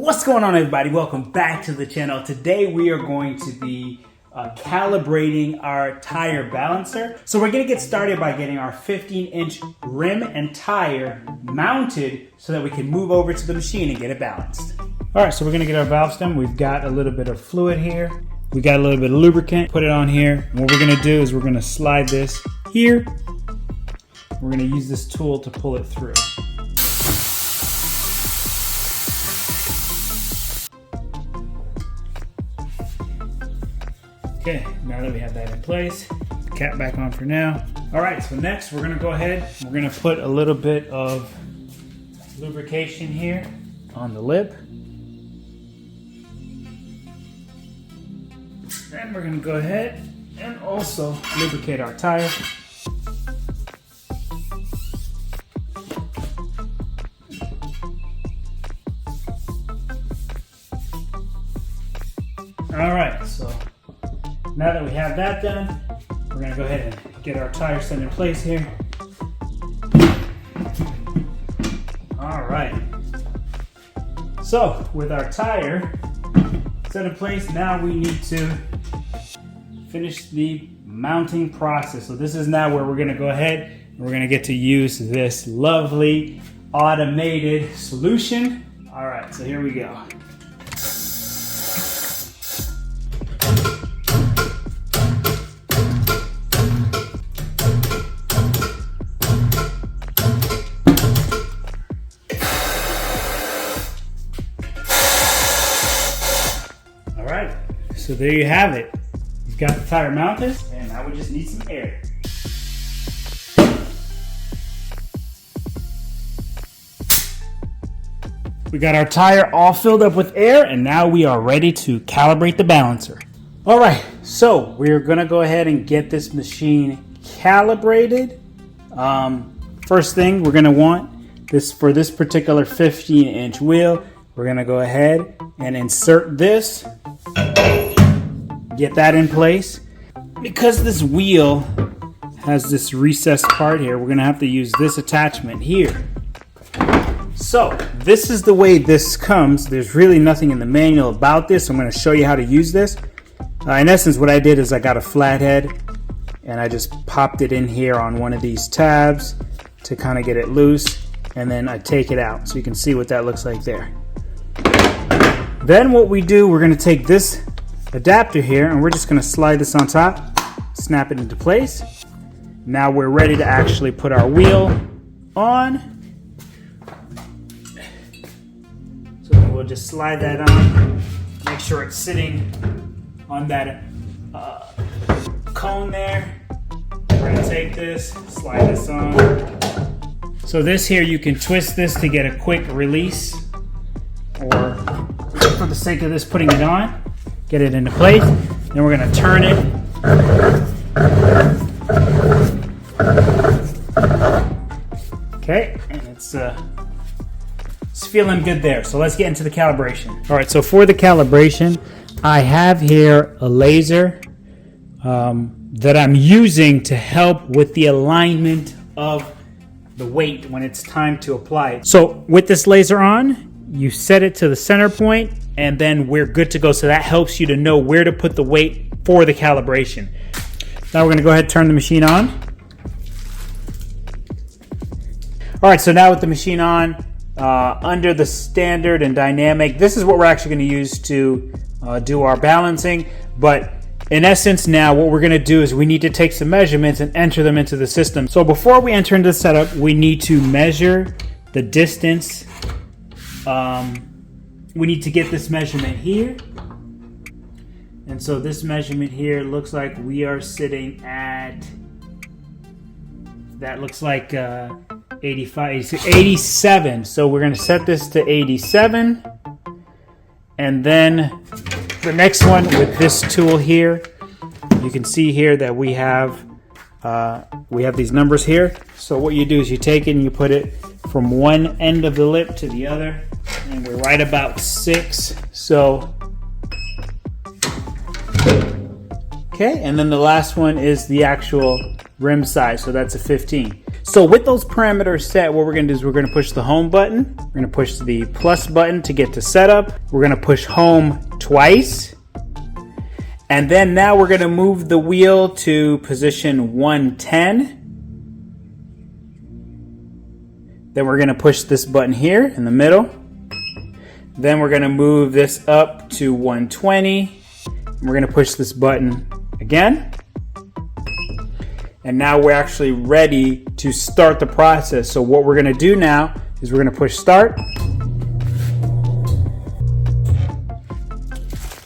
What's going on, everybody? Welcome back to the channel. Today we are going to be calibrating our tire balancer. So we're going to get started by getting our 15-inch rim and tire mounted so that we can move over to the machine and get it balanced. All right, so we're going to get our valve stem. We've got a little bit of fluid here. We got a little bit of lubricant. Put it on here. And what we're going to do is we're going to slide this here. We're going to use this tool to pull it through. Okay, now that we have that in place, cap back on for now. All right, so next we're gonna go ahead, we're gonna put a little bit of lubrication here on the lip. And we're gonna go ahead and also lubricate our tire. All right, so now that we have that done, we're going to go ahead and get our tire set in place here. All right. So with our tire set in place, now we need to finish the mounting process. So this is now where we're going to go ahead and we're going to get to use this lovely automated solution. All right, so here we go. Alright, so there you have it. We've got the tire mounted, and now we just need some air. We got our tire all filled up with air, and now we are ready to calibrate the balancer. Alright, so we're going to go ahead and get this machine calibrated. First thing we're going to want this for this particular 15-inch wheel. We're going to go ahead and insert this. Get that in place. Because this wheel has this recessed part here, we're going to have to use this attachment here. So this is the way this comes. There's really nothing in the manual about this. I'm going to show you how to use this. In essence, what I did is I got a flathead and I just popped it in here on one of these tabs to kind of get it loose, and then I take it out so you can see what that looks like there. Then what we do, we're going to take this adapter here and we're just going to slide this on top, snap it into place. Now we're ready to actually put our wheel on. So we'll just slide that on, make sure it's sitting on that cone there. We're going to take this, slide this on. So this here, you can twist this to get a quick release, or for the sake of this, putting it on, get it into place. Then we're going to turn it. Okay, and it's feeling good there. So let's get into the calibration. All right, so for the calibration, I have here a laser that I'm using to help with the alignment of the weight when it's time to apply it. So with this laser on, you set it to the center point, and then we're good to go. So that helps you to know where to put the weight for the calibration. Now we're going to go ahead and turn the machine on. All right, so now with the machine on, under the standard and dynamic, this is what we're actually going to use to do our balancing. But in essence, now what we're going to do is we need to take some measurements and enter them into the system. So before we enter into the setup, we need to measure the distance. We need to get this measurement here. And so this measurement here looks like we are sitting at, that looks like 87. So we're going to set this to 87. And then the next one with this tool here, you can see here that we have these numbers here. So what you do is you take it and you put it from one end of the lip to the other, and we're right about 6. So okay, and then the last one is the actual rim size, so that's a 15. So with those parameters set, what we're gonna do is we're gonna push the home button. We're gonna push the plus button to get to setup. We're gonna push home twice. And then now we're gonna move the wheel to position 110. Then we're gonna push this button here in the middle. Then we're gonna move this up to 120. We're gonna push this button again. And now we're actually ready to start the process. So what we're gonna do now is we're gonna push start.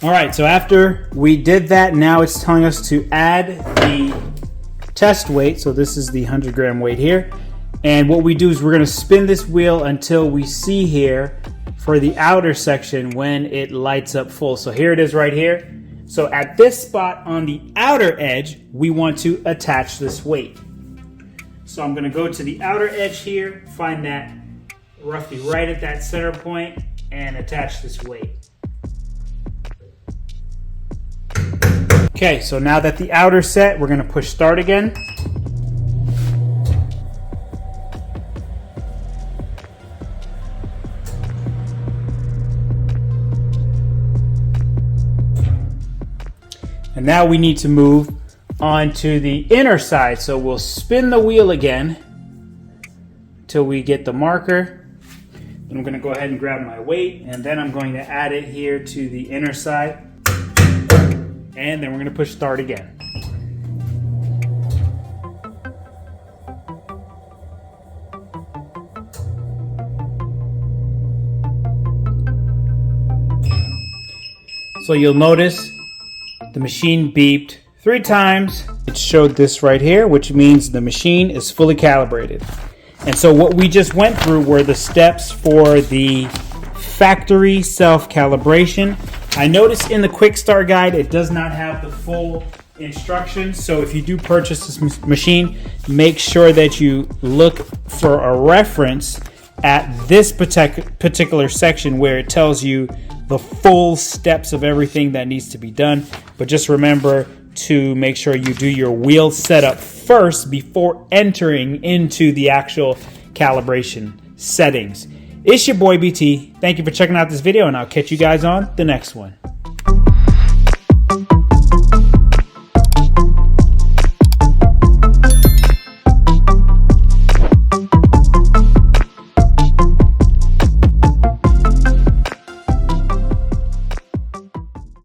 All right, so after we did that, now it's telling us to add the test weight. So this is the 100 gram weight here. And what we do is we're gonna spin this wheel until we see here for the outer section when it lights up full. So here it is right here. So at this spot on the outer edge, we want to attach this weight. So I'm gonna go to the outer edge here, find that roughly right at that center point, and attach this weight. Okay, so now that the outer's set, we're gonna push start again. And now we need to move on to the inner side. So we'll spin the wheel again till we get the marker. And I'm gonna go ahead and grab my weight, and then I'm going to add it here to the inner side. And then we're gonna push start again. So you'll notice the machine beeped 3 times. It showed this right here, which means the machine is fully calibrated. And so what we just went through were the steps for the factory self-calibration. I noticed in the quick start guide, it does not have the full instructions. So if you do purchase this machine, make sure that you look for a reference at this particular section where it tells you the full steps of everything that needs to be done. But just remember to make sure you do your wheel setup first before entering into the actual calibration settings. It's your boy BT. Thank you for checking out this video, and I'll catch you guys on the next one.